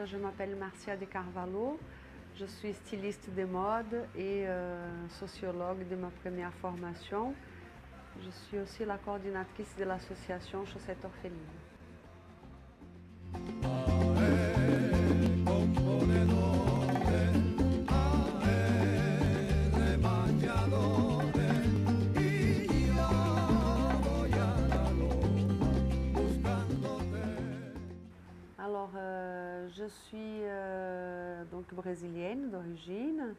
je m'appelle Marcia de Carvalho, je suis styliste de mode et sociologue de ma première formation. Je suis aussi la coordinatrice de l'association Chaussettes Orphelines. Alors, je suis donc brésilienne d'origine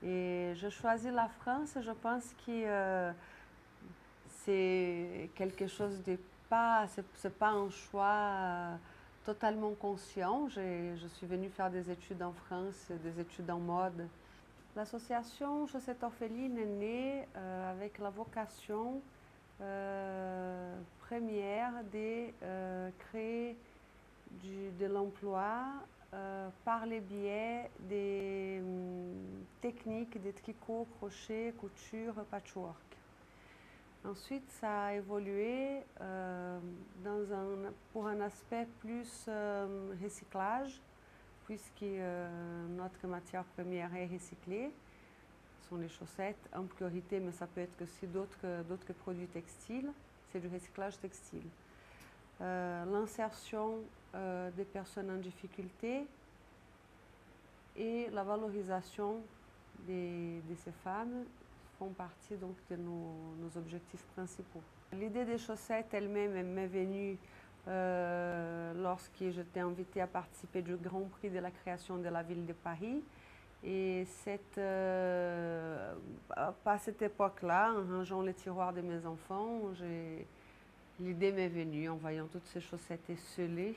et je choisis la France. Je pense que c'est quelque chose de pas, c'est pas un choix totalement conscient. Je suis venue faire des études en France, des études en mode. L'association Chaussettes Orphelines est née avec la vocation première de créer de l'emploi par les biais des techniques de tricot, crochet, couture, patchwork. Ensuite, ça a évolué pour un aspect plus recyclage, puisque notre matière première est recyclée. Ce sont les chaussettes en priorité, mais ça peut être aussi d'autres produits textiles. C'est du recyclage textile. L'insertion des personnes en difficulté et la valorisation de ces femmes font partie donc de nos objectifs principaux. L'idée des chaussettes elle-même m'est venue lorsque j'étais invitée à participer du Grand Prix de la création de la ville de Paris. Et à cette époque-là, en rangeant les tiroirs de mes enfants, l'idée m'est venue en voyant toutes ces chaussettes esselées.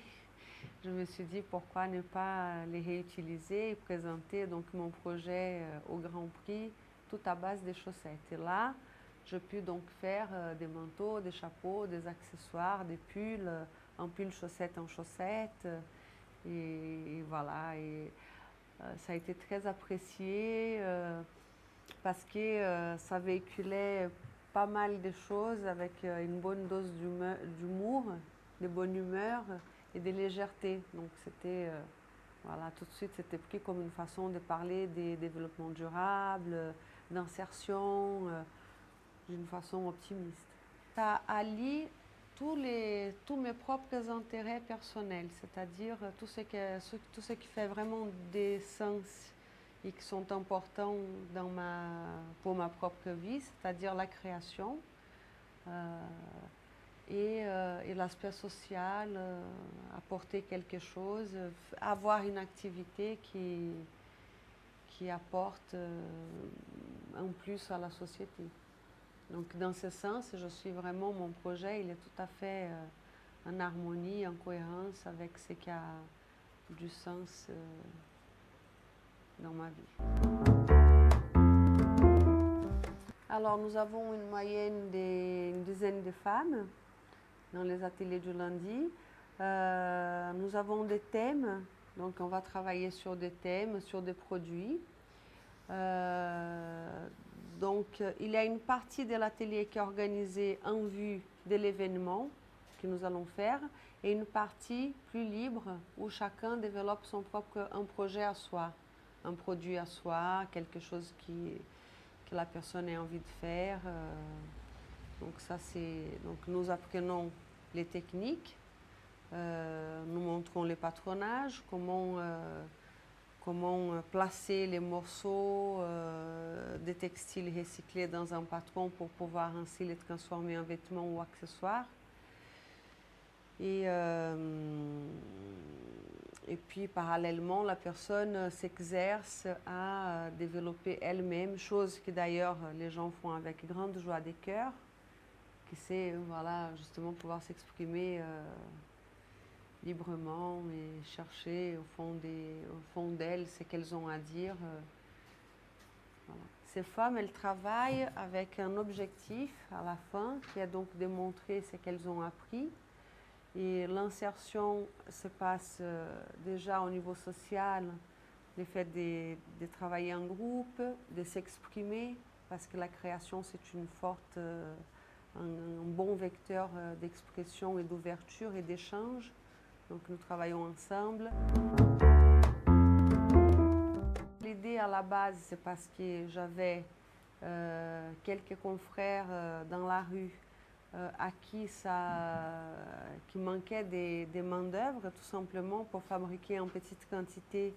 Je me suis dit pourquoi ne pas les réutiliser et présenter donc mon projet au Grand Prix tout à base des chaussettes. Et là, je puis donc faire des manteaux, des chapeaux, des accessoires, des pulls, en pull chaussette en chaussette. Et voilà. Et, ça a été très apprécié parce que ça véhiculait pas mal de choses avec une bonne dose d'humour, de bonne humeur et de légèreté. Donc c'était, voilà, tout de suite c'était pris comme une façon de parler des développements durables, d'insertion, d'une façon optimiste. Ça allie tous mes propres intérêts personnels, c'est-à-dire tout ce qui fait vraiment des sens et qui sont importants pour ma propre vie, c'est-à-dire la création et l'aspect social, apporter quelque chose, avoir une activité qui apporte un plus à la société. Donc dans ce sens, mon projet il est tout à fait en harmonie, en cohérence avec ce qui a du sens dans ma vie. Alors nous avons une moyenne d'une dizaine de femmes dans les ateliers du lundi. Nous avons des thèmes, donc on va travailler sur des thèmes, sur des produits. Donc, il y a une partie de l'atelier qui est organisée en vue de l'événement que nous allons faire et une partie plus libre où chacun développe un projet à soi, un produit à soi, quelque chose que la personne a envie de faire. Donc, nous apprenons les techniques, nous montrons les patronages, comment placer les morceaux de textiles recyclés dans un patron pour pouvoir ainsi les transformer en vêtements ou accessoires. Et puis parallèlement, la personne s'exerce à développer elle-même, chose que d'ailleurs les gens font avec grande joie de cœur, qui c'est voilà, justement pouvoir s'exprimer librement et chercher au fond d'elles ce qu'elles ont à dire. Voilà. Ces femmes, elles travaillent avec un objectif à la fin qui est donc de montrer ce qu'elles ont appris. Et l'insertion se passe déjà au niveau social, le fait de travailler en groupe, de s'exprimer, parce que la création c'est un bon vecteur d'expression et d'ouverture et d'échange. Donc nous travaillons ensemble. à la base, c'est parce que j'avais quelques confrères dans la rue à qui manquait des main-d'œuvre, tout simplement pour fabriquer en petite quantité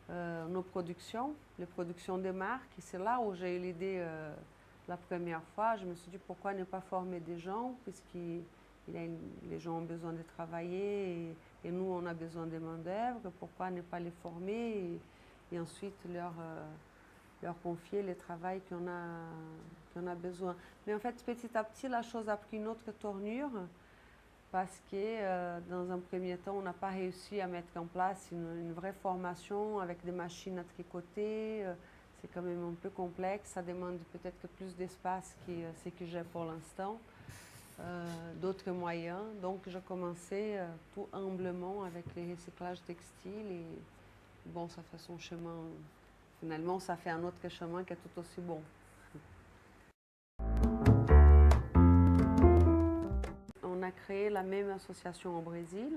nos productions, les productions des marques. Et c'est là où j'ai eu l'idée la première fois. Je me suis dit pourquoi ne pas former des gens, les gens ont besoin de travailler et nous on a besoin de main-d'œuvre. Pourquoi ne pas les former et ensuite leur confier le travail qu'on a besoin. Mais en fait, petit à petit, la chose a pris une autre tournure parce que dans un premier temps, on n'a pas réussi à mettre en place une vraie formation avec des machines à tricoter. C'est quand même un peu complexe, ça demande peut-être plus d'espace que ce que j'ai pour l'instant, d'autres moyens. Donc, j'ai commencé tout humblement avec les recyclages textiles et bon, ça fait son chemin. Finalement, ça fait un autre chemin qui est tout aussi bon. On a créé la même association au Brésil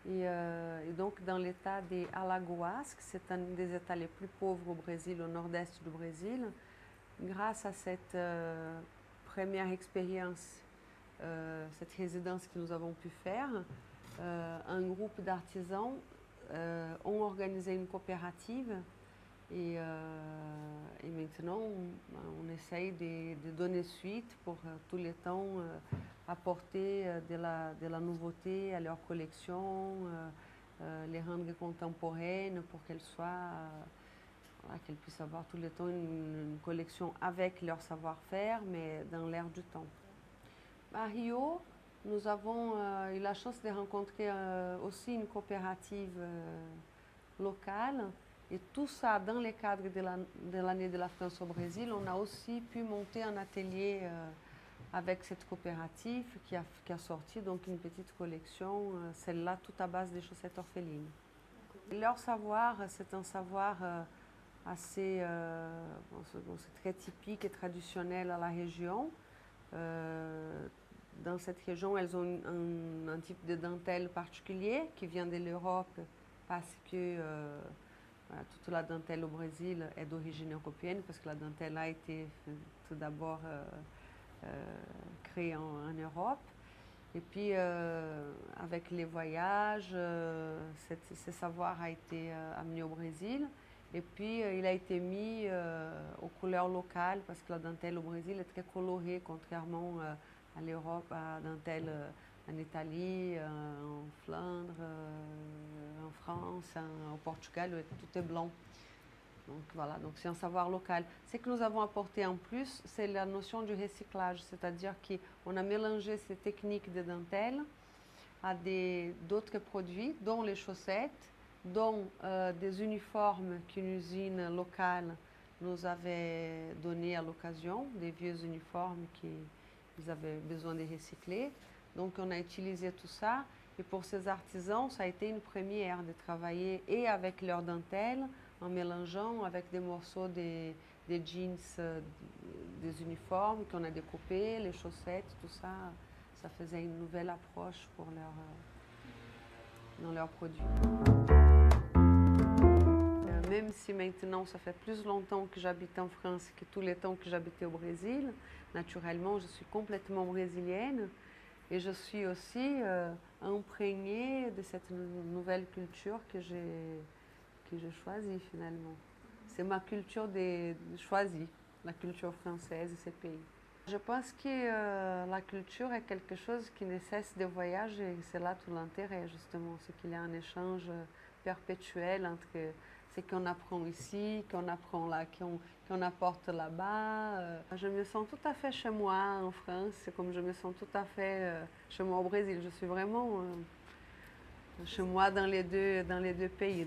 et donc dans l'état des Alagoas, c'est un des états les plus pauvres au Brésil, au nord-est du Brésil. Grâce à cette première expérience, cette résidence que nous avons pu faire, un groupe d'artisans ont organisé une coopérative. Et maintenant, on essaye de donner suite pour tous les temps apporter de la nouveauté à leur collection, les rendre contemporaines pour qu'elles soient, voilà, qu'elles puissent avoir tous les temps une collection avec leur savoir-faire, mais dans l'air du temps. À Rio, nous avons eu la chance de rencontrer aussi une coopérative locale. Et tout ça, dans le cadre de l'année de la France au Brésil, on a aussi pu monter un atelier avec cette coopérative qui a sorti donc une petite collection, celle-là toute à base des chaussettes orphelines. Leur savoir, c'est un savoir assez, c'est très typique et traditionnel à la région. Dans cette région, elles ont un type de dentelle particulier qui vient de l'Europe parce que toute la dentelle au Brésil est d'origine européenne parce que la dentelle a été tout d'abord créée en Europe. Et puis avec les voyages, ce savoir a été amené au Brésil. Et puis il a été mis aux couleurs locales parce que la dentelle au Brésil est très colorée contrairement à l'Europe, à la dentelle en Italie, en Flandre, en France, au Portugal, tout est blanc. Donc voilà, donc c'est un savoir local. Ce que nous avons apporté en plus, c'est la notion du recyclage, c'est-à-dire qu'on a mélangé ces techniques de dentelle à d'autres produits, dont les chaussettes, dont des uniformes qu'une usine locale nous avait donnés à l'occasion, des vieux uniformes qu'ils avaient besoin de recycler. Donc on a utilisé tout ça et pour ces artisans, ça a été une première de travailler et avec leur dentelle, en mélangeant avec des morceaux des jeans, des uniformes qu'on a découpés, les chaussettes, tout ça, ça faisait une nouvelle approche pour dans leurs produits. Même si maintenant ça fait plus longtemps que j'habite en France que tous les temps que j'habitais au Brésil, naturellement je suis complètement brésilienne et je suis aussi imprégnée de cette nouvelle culture que j'ai choisie finalement. C'est ma culture choisie, la culture française de ces pays. Je pense que la culture est quelque chose qui ne cesse de voyager et c'est là tout l'intérêt justement, c'est qu'il y a un échange perpétuel entre ce qu'on apprend ici, qu'on apprend là, qu'on apporte là-bas. Je me sens tout à fait chez moi en France, comme je me sens tout à fait chez moi au Brésil. Je suis vraiment chez moi dans les deux pays.